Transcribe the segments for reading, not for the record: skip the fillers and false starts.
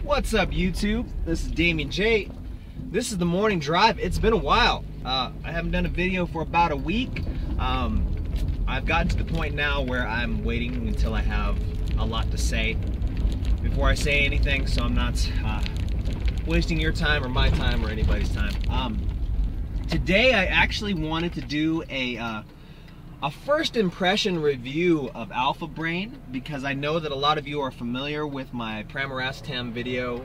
What's up, YouTube? This is Damien J. This is the morning drive. It's been a while. I haven't done a video for about a week. I've gotten to the point now where I'm waiting until I have a lot to say before I say anything, so I'm not wasting your time or my time or anybody's time. Today I actually wanted to do a first impression review of Alpha Brain, because I know that a lot of you are familiar with my Pramarastitam video.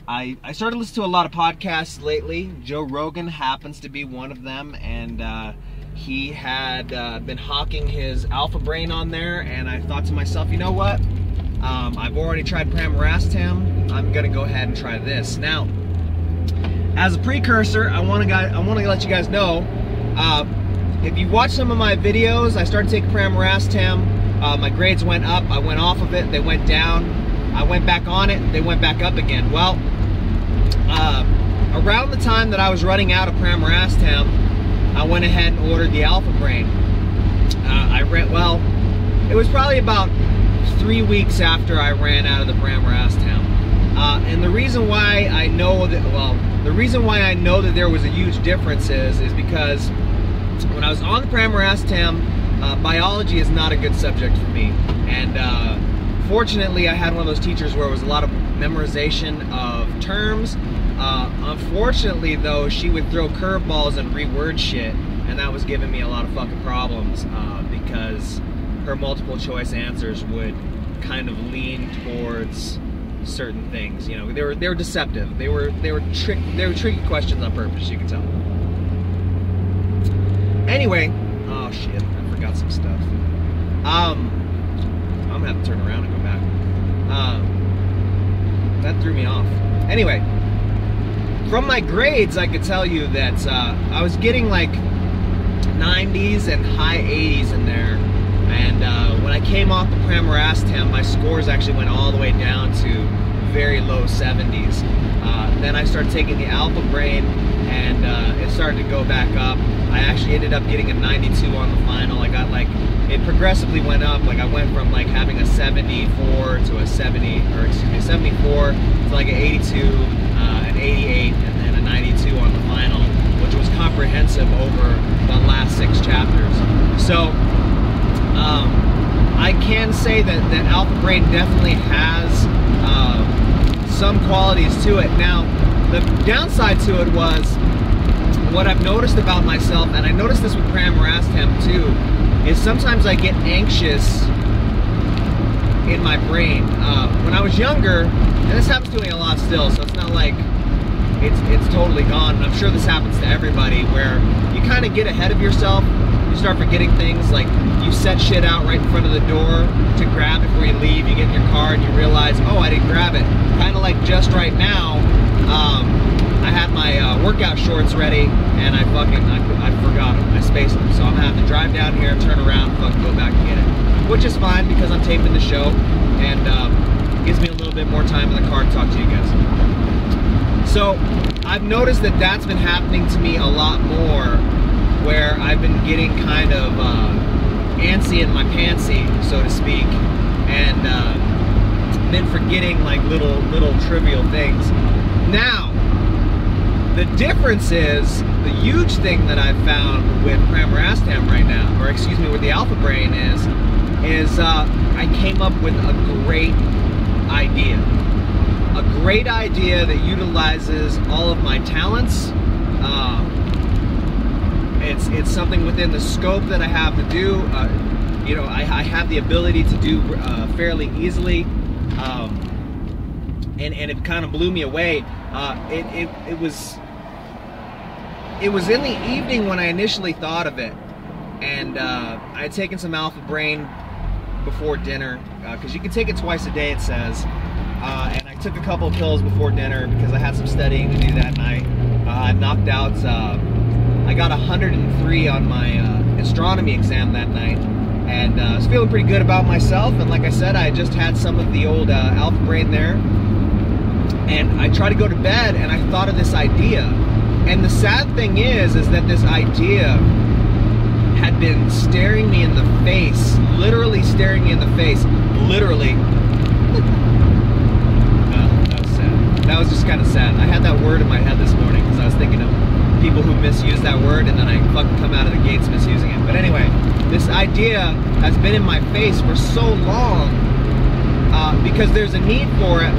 I started listening to a lot of podcasts lately. Joe Rogan happens to be one of them, and he had been hawking his Alpha Brain on there, and I thought to myself, you know what? I've already tried Pramarastitam. I'm gonna go ahead and try this. Now, as a precursor, I want to let you guys know. If you watch some of my videos, I started taking Pramarastitam. My grades went up. I went off of it. They went down. I went back on it. They went back up again. Well, around the time that I was running out of Pramarastitam, I went ahead and ordered the Alpha Brain. Well, it was probably about 3 weeks after I ran out of the Pramarastitam. And the reason why I know that, there was a huge difference is because when I was on the Pramarastitam, biology is not a good subject for me. And fortunately, I had one of those teachers where it was a lot of memorization of terms. Unfortunately, though, she would throw curveballs and reword shit, and that was giving me a lot of fucking problems because her multiple choice answers would kind of lean towards certain things. You know, they were deceptive. They were tricky questions on purpose. You can tell. Anyway, oh shit, I forgot some stuff. I'm gonna have to turn around and go back. That threw me off. Anyway, from my grades, I could tell you that I was getting like 90s and high 80s in there. And when I came off the Pramarastitam, my scores actually went all the way down to very low 70s. Then I started taking the Alpha Brain, and it started to go back up. I actually ended up getting a 92 on the final. I got like, it progressively went up. Like I went from like having a 74 to a 74 to like an 82, an 88, and then a 92 on the final, which was comprehensive over the last 6 chapters. So I can say that Alpha Brain definitely has some qualities to it. Now, the downside to it was, what I've noticed about myself, and I noticed this with Pramarastitam too, is sometimes I get anxious in my brain. When I was younger, and this happens to me a lot still, so it's not like it's totally gone, and I'm sure this happens to everybody, where you kind of get ahead of yourself. You start forgetting things, like you set shit out right in front of the door to grab before you leave. You get in your car and you realize, oh, I didn't grab it. Kind of like just right now, I had my workout shorts ready, and I forgot them. I spaced them. So I'm gonna have to drive down here, turn around, and fucking go back and get it. Which is fine, because I'm taping the show, and gives me a little bit more time in the car to talk to you guys. So I've noticed that that's been happening to me a lot more, where I've been getting kind of antsy in my pantsy, so to speak, and been forgetting like little trivial things. Now, the difference is, the huge thing that I've found with Pramarastitam right now, or excuse me, with the Alpha Brain is I came up with a great idea. A great idea that utilizes all of my talents. It's something within the scope that I have to do. You know, I have the ability to do fairly easily, and it kind of blew me away. It was in the evening when I initially thought of it, and I had taken some Alpha Brain before dinner, because you can take it twice a day, it says, and I took a couple of pills before dinner because I had some studying to do that night. I knocked out, I got 103 on my astronomy exam that night, and I was feeling pretty good about myself. And like I said, I just had some of the old Alpha Brain there, and I tried to go to bed, and I thought of this idea. And the sad thing is that this idea had been staring me in the face, literally staring me in the face, literally said. I had that word in my head this morning because I was thinking of people who misuse that word, and then I fucking come out of the gates misusing it. But anyway, this idea has been in my face for so long because there's a need for it.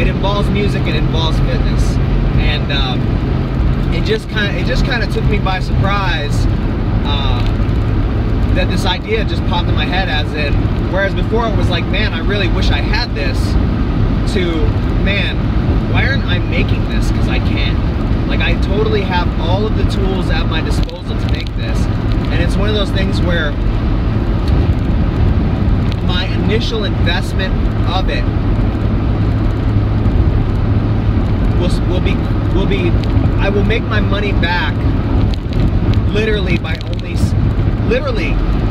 It involves music, it involves fitness, and it just kind of took me by surprise that this idea just popped in my head, as in, whereas before it was like, man, I really wish I had this, to, man, why aren't I making this? Because I can. Like, I totally have all of the tools at my disposal to make this, and it's one of those things where my initial investment of it will be I will make my money back literally by only,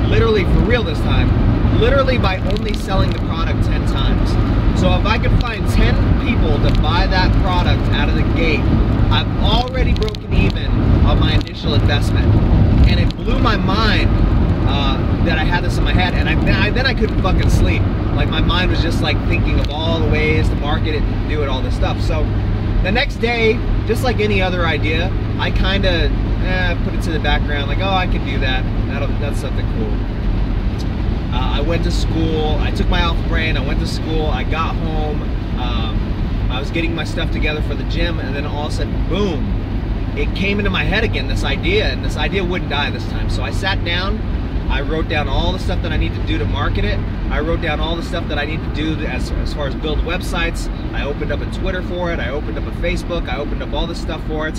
literally for real this time, literally by only selling the product 10 times. So if I could find 10 people to buy that product out of the gate, I've already broken even on my initial investment. And it blew my mind that I had this in my head, and then I couldn't fucking sleep. Like, my mind was just like thinking of all the ways to market it, do it, all this stuff. So the next day, just like any other idea, I kind of put it to the background, like, oh, I can do that. That's something cool. I went to school. I took my Alpha Brain. I went to school. I got home. I was getting my stuff together for the gym, and then all of a sudden, boom, it came into my head again, this idea, and this idea wouldn't die this time. So I sat down. I wrote down all the stuff that I need to do to market it. I wrote down all the stuff that I need to do as far as build websites. I opened up a Twitter for it. I opened up a Facebook. I opened up all this stuff for it.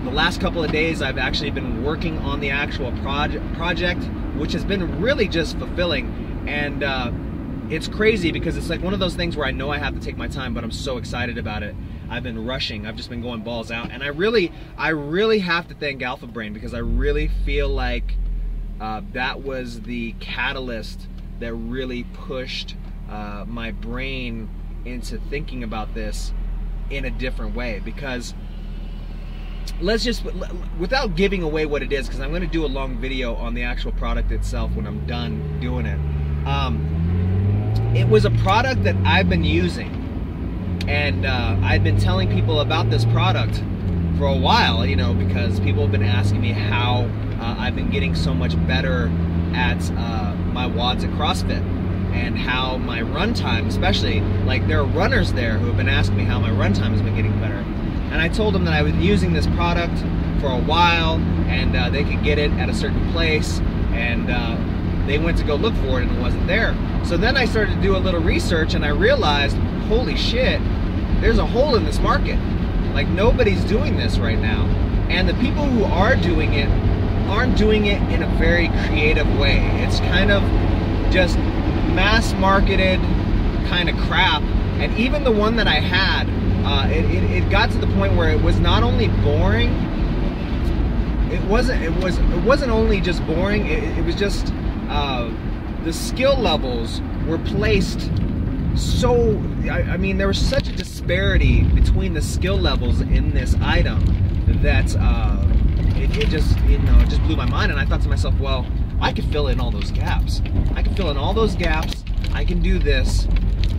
The last couple of days, I've actually been working on the actual project, which has been really just fulfilling. And it's crazy because it's like one of those things where I know I have to take my time, but I'm so excited about it. I've been rushing. I've just been going balls out. And I really have to thank Alpha Brain, because I really feel like that was the catalyst that really pushed my brain into thinking about this in a different way. Because let's just, without giving away what it is, because I'm going to do a long video on the actual product itself when I'm done doing it. It was a product that I've been using, and I've been telling people about this product for a while, you know, because people have been asking me how I've been getting so much better at my WODs at CrossFit, and how my run time, especially, like, there are runners there who have been asking me how my run time has been getting better. And I told them that I was using this product for a while, and they could get it at a certain place, and they went to go look for it and it wasn't there. So then I started to do a little research, and I realized, holy shit, there's a hole in this market. Like, nobody's doing this right now. And the people who are doing it aren't doing it in a very creative way. It's kind of just mass marketed kind of crap. And even the one that I had, it got to the point where it was not only boring, it wasn't only just boring, it was just the skill levels were placed so, I mean, there was such a disparity between the skill levels in this item that it just, you know, it just blew my mind. And I thought to myself, well, I could fill in all those gaps. I can fill in all those gaps. I can do this.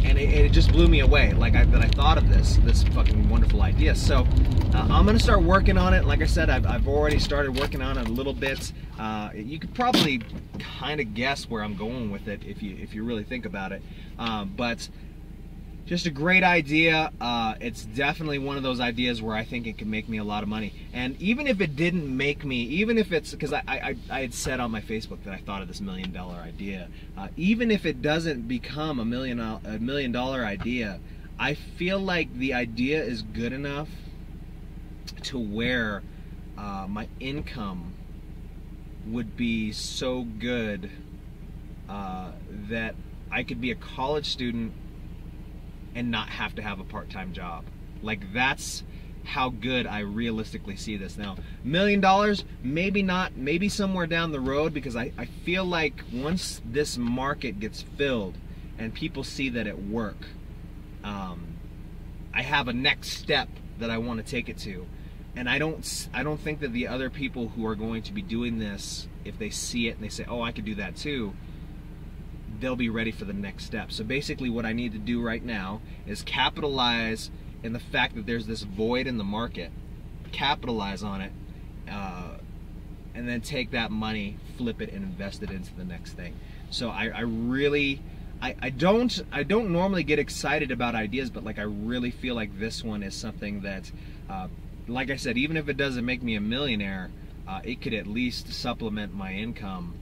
And it just blew me away, like, that I thought of this fucking wonderful idea. So I'm gonna start working on it. Like I said, I've already started working on it a little bit. You could probably kind of guess where I'm going with it if you really think about it. But just a great idea. It's definitely one of those ideas where I think it can make me a lot of money. And even if it didn't make me, even if it's, because I had said on my Facebook that I thought of this $1 million idea. Even if it doesn't become a $1 million idea, I feel like the idea is good enough to where my income would be so good that I could be a college student and not have to have a part-time job. Like, that's how good I realistically see this now. $1 million, maybe not, maybe somewhere down the road, because I feel like once this market gets filled and people see that it works, I have a next step that I want to take it to. And I don't think that the other people who are going to be doing this, if they see it and they say, oh, I could do that too, they'll be ready for the next step. So basically what I need to do right now is capitalize in the fact that there's this void in the market, capitalize on it, and then take that money, flip it, and invest it into the next thing. So I really, I don't normally get excited about ideas, but like I really feel like this one is something that, like I said, even if it doesn't make me a millionaire, it could at least supplement my income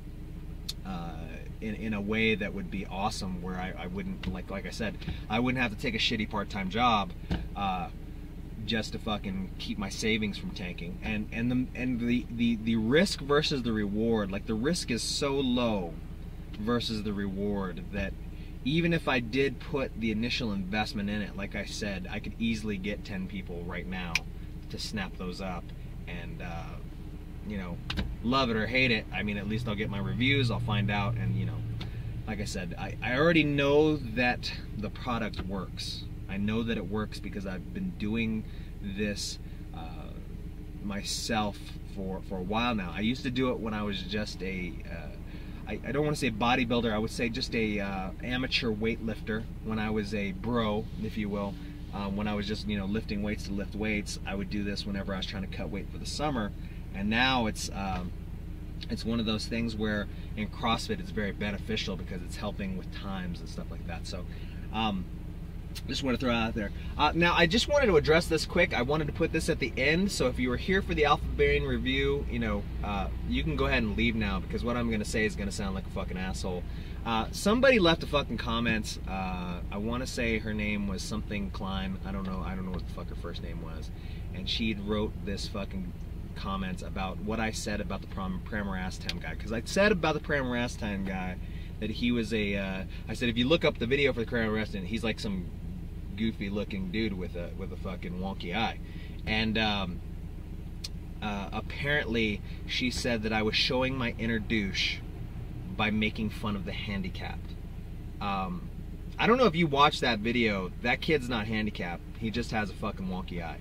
in a way that would be awesome, where I wouldn't, like I said, I wouldn't have to take a shitty part-time job just to fucking keep my savings from tanking. And the risk versus the reward, like the risk is so low versus the reward that even if I did put the initial investment in it, like I said, I could easily get 10 people right now to snap those up and you know, love it or hate it. I mean, at least I'll get my reviews, I'll find out, and you know, like I said, I already know that the product works. I know that it works because I've been doing this myself for a while now. I used to do it when I was just a I don't want to say bodybuilder, I would say just a amateur weightlifter. When I was a bro, if you will, when I was just, you know, lifting weights to lift weights, I would do this whenever I was trying to cut weight for the summer. And now it's one of those things where in CrossFit it's very beneficial because it's helping with times and stuff like that. So just want to throw it out there. Now I just wanted to address this quick. I wanted to put this at the end, so if you were here for the Alpha Brain review, you know, you can go ahead and leave now, because what I'm going to say is going to sound like a fucking asshole. Somebody left a fucking comment. I want to say her name was something Klein. I don't know what the fuck her first name was. And she wrote this fucking comments about what I said about the Pramorastan guy, because I said about the Pramorastan guy that he was a I said if you look up the video for the Pramorastan, he's like some goofy looking dude with a fucking wonky eye. And apparently she said that I was showing my inner douche by making fun of the handicapped. I don't know if you watched that video. That kid's not handicapped, he just has a fucking wonky eye.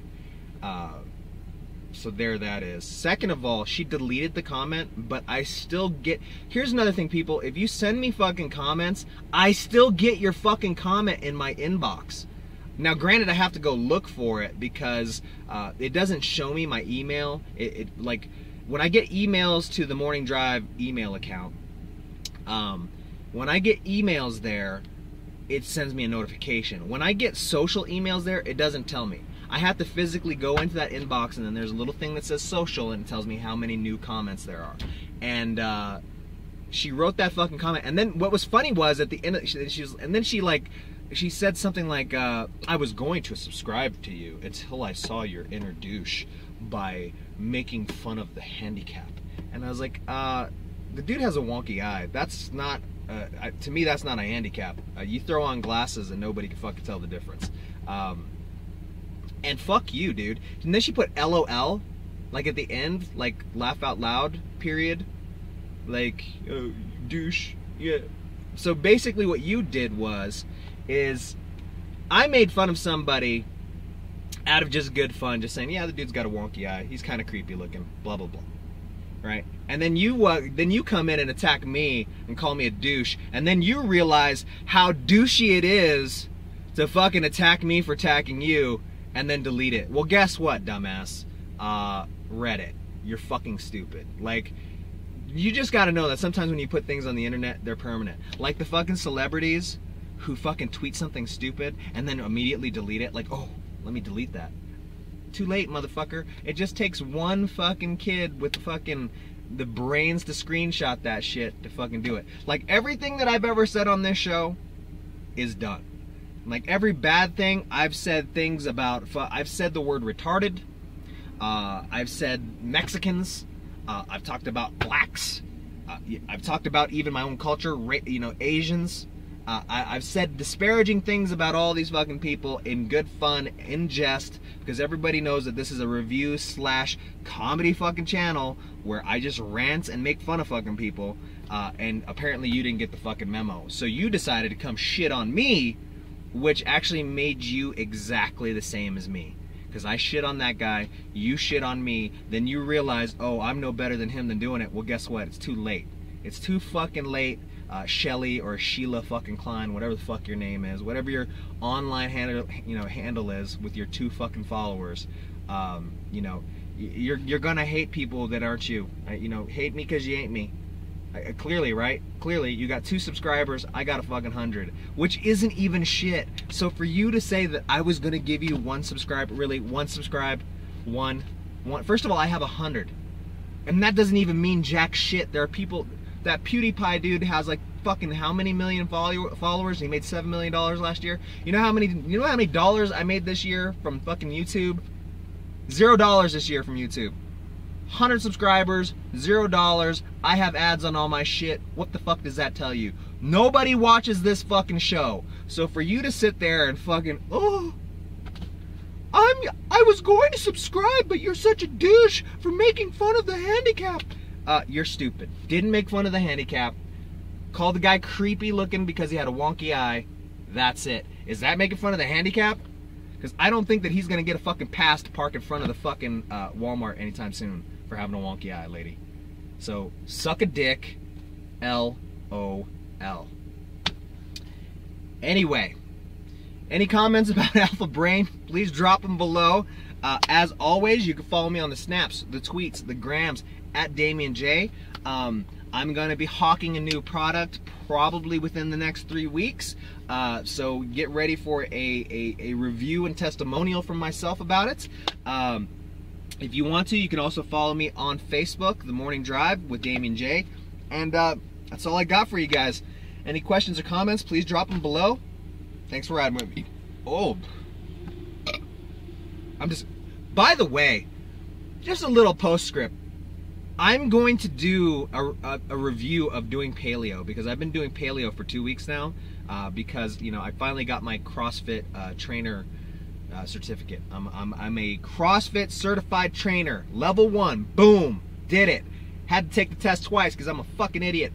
So there that is. Second of all, she deleted the comment, but I still get... Here's another thing, people. If you send me fucking comments, I still get your fucking comment in my inbox. Now, granted, I have to go look for it because it doesn't show me my email. Like, when I get emails to the Morning Drive email account, when I get emails there, it sends me a notification. When I get social emails there, it doesn't tell me. I have to physically go into that inbox, and then there's a little thing that says social, and it tells me how many new comments there are. And she wrote that fucking comment, and then what was funny was at the end of, she said something like, I was going to subscribe to you until I saw your inner douche by making fun of the handicap. And I was like, the dude has a wonky eye. That's not, to me, that's not a handicap. You throw on glasses and nobody can fucking tell the difference. And fuck you, dude. And then she put LOL, like at the end, like laugh out loud, period. Like, douche, yeah. So basically what you did is I made fun of somebody out of just good fun, just saying, yeah, the dude's got a wonky eye, he's kind of creepy looking, blah, blah, blah. Right? And then you come in and attack me and call me a douche, and then you realize how douchey it is to fucking attack me for attacking you, and then delete it. Well, guess what, dumbass? Reddit. You're fucking stupid. Like, you just gotta know that sometimes when you put things on the internet, they're permanent. Like the fucking celebrities who fucking tweet something stupid and then immediately delete it. Like, oh, let me delete that. Too late, motherfucker. It just takes one fucking kid with the brains to screenshot that shit to fucking do it. Like, everything that I've ever said on this show is done. Like, every bad thing, I've said things about, I've said the word retarded, I've said Mexicans, I've talked about blacks, I've talked about even my own culture, you know, Asians. I've said disparaging things about all these fucking people in good fun, in jest, because everybody knows that this is a review / comedy fucking channel where I just rant and make fun of fucking people, and apparently you didn't get the fucking memo. So you decided to come shit on me, which actually made you exactly the same as me. Because I shit on that guy, you shit on me, then you realize, oh, I'm no better than him than doing it. Well, guess what? It's too late. It's too fucking late. Shelly or Sheila fucking Klein, whatever the fuck your name is, whatever your online handle is with your 2 fucking followers, you know, you're gonna hate people that aren't you. You know, hate me because you ain't me. Clearly, right? Clearly, you got 2 subscribers, I got a fucking 100, which isn't even shit. So for you to say that I was gonna give you 1 subscribe, really, 1 subscribe, one. First of all, I have 100, and that doesn't even mean jack shit. There are people. That PewDiePie dude has like fucking how many million followers? He made $7 million last year. You know how many dollars I made this year from fucking YouTube? $0 this year from YouTube. 100 subscribers, $0. I have ads on all my shit. What the fuck does that tell you? Nobody watches this fucking show. So for you to sit there and fucking, oh, I was going to subscribe, but you're such a douche for making fun of the handicap. You're stupid. Didn't make fun of the handicap. Called the guy creepy looking because he had a wonky eye. That's it. Is that making fun of the handicap? Because I don't think that he's going to get a fucking pass to park in front of the fucking Walmart anytime soon for having a wonky eye, lady. So, suck a dick. LOL. Anyway, any comments about Alpha Brain? Please drop them below. As always, you can follow me on the snaps, the tweets, the grams, at Damien J. I'm going to be hawking a new product probably within the next 3 weeks. So get ready for a review and testimonial from myself about it. If you want to, you can also follow me on Facebook, The Morning Drive with Damien J. And that's all I got for you guys. Any questions or comments, please drop them below. Thanks for riding with me. Oh, by the way, just a little postscript. I'm going to do a review of doing paleo, because I've been doing paleo for 2 weeks now, because, you know, I finally got my CrossFit trainer certificate. I'm a CrossFit certified trainer, level 1, boom, did it. Had to take the test twice because I'm a fucking idiot.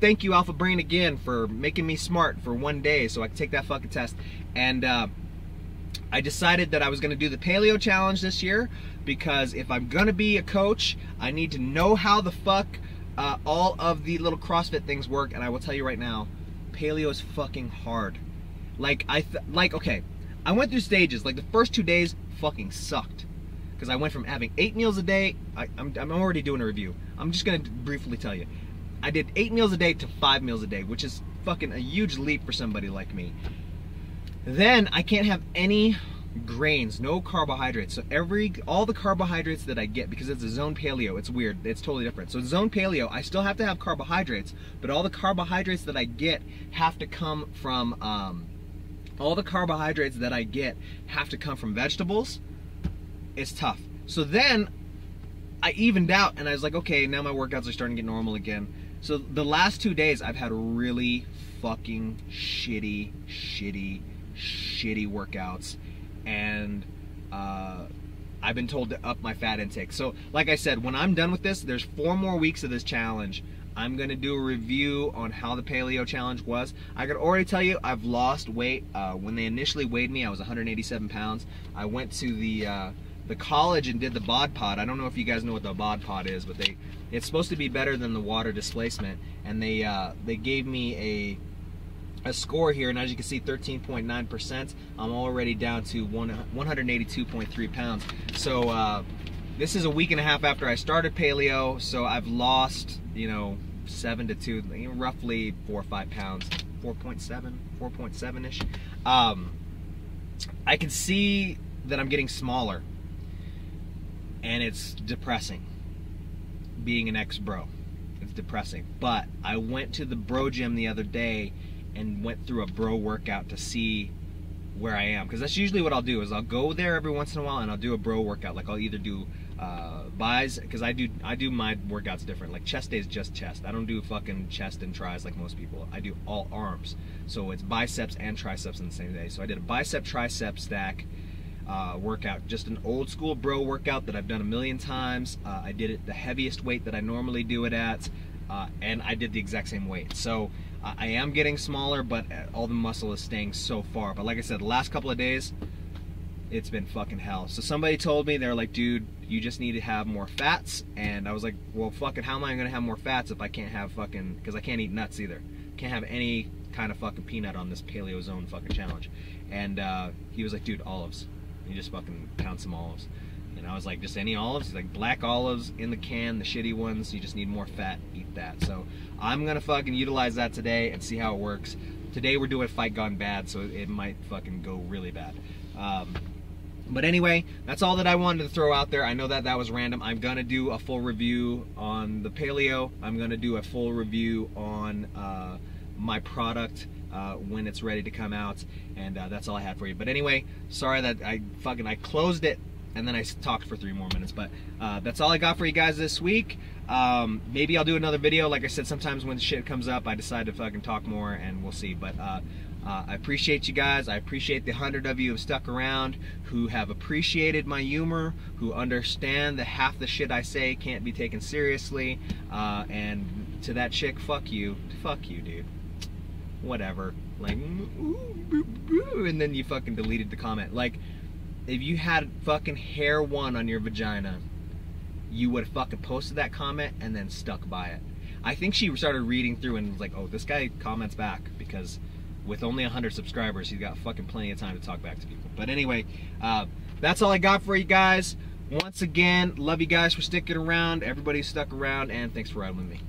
Thank you, Alpha Brain, again for making me smart for 1 day so I could take that fucking test. And I decided that I was going to do the paleo challenge this year, because if I'm going to be a coach, I need to know how the fuck all of the little CrossFit things work. And I will tell you right now, paleo is fucking hard. Like, okay, I went through stages. Like, the first 2 days fucking sucked, because I went from having 8 meals a day. I'm already doing a review. I'm just going to briefly tell you. I did 8 meals a day to 5 meals a day, which is fucking a huge leap for somebody like me. Then I can't have any grains, no carbohydrates. So all the carbohydrates that I get, because it's a zone paleo, it's weird, it's totally different. So zone paleo, I still have to have carbohydrates, but all the carbohydrates that I get have to come from vegetables. It's tough. So then I evened out, and I was like, okay, now my workouts are starting to get normal again. So the last 2 days I've had really fucking shitty workouts, and I've been told to up my fat intake. So like I said, when I'm done with this, there's 4 more weeks of this challenge. I'm gonna do a review on how the paleo challenge was. I could already tell you I've lost weight. When they initially weighed me, I was 187 pounds. I went to the college and did the bod pod. I don't know if you guys know what the bod pod is, but it's supposed to be better than the water displacement, and they gave me a score here, and as you can see, 13.9%. I'm already down to 182.3 pounds. So this is a week and a half after I started paleo, so I've lost, you know, 7 to 2, roughly 4 or 5 pounds, 4.7-ish. I can see that I'm getting smaller, and it's depressing. Being an ex-bro, it's depressing. But I went to the bro gym the other day and went through a bro workout to see where I am, because that's usually what I'll do, is I'll go there every once in a while and I'll do a bro workout. Like, I'll either do buys, because I do my workouts different. Like, chest day is just chest. I don't do fucking chest and tris like most people. I do all arms, so it's biceps and triceps in the same day. So I did a bicep tricep stack workout, just an old school bro workout that I've done a million times. I did it the heaviest weight that I normally do it at, and I did the exact same weight. So I am getting smaller, but all the muscle is staying so far. But like I said, the last couple of days, it's been fucking hell. So somebody told me, they're like, dude, you just need to have more fats. And I was like, well, fucking, how am I gonna have more fats if I can't have fucking, because I can't eat nuts either. can't have any kind of fucking peanut on this Paleo Zone fucking challenge. And he was like, dude, olives. And he just fucking pound some olives. And I was like, just any olives? He's like, black olives in the can, the shitty ones. You just need more fat, eat that. So I'm gonna fucking utilize that today and see how it works. Today we're doing Fight Gone Bad, so it might fucking go really bad. But anyway, that's all that I wanted to throw out there. I know that that was random. I'm gonna do a full review on the Paleo. I'm gonna do a full review on my product when it's ready to come out, and that's all I had for you. But anyway, sorry that I closed it and then I talked for 3 more minutes, but that's all I got for you guys this week. Maybe I'll do another video. Like I said, sometimes when shit comes up, I decide to fucking talk more, and we'll see. But I appreciate you guys. I appreciate the 100 of you who have stuck around, who have appreciated my humor, who understand that half the shit I say can't be taken seriously. And to that chick, fuck you, dude. Whatever. Like, and then you fucking deleted the comment. Like, if you had fucking hair 1 on your vagina, you would have fucking posted that comment and then stuck by it. I think she started reading through and was like, oh, this guy comments back, because with only 100 subscribers, he's got fucking plenty of time to talk back to people. But anyway, that's all I got for you guys. Once again, love you guys for sticking around. Everybody stuck around, and thanks for riding with me.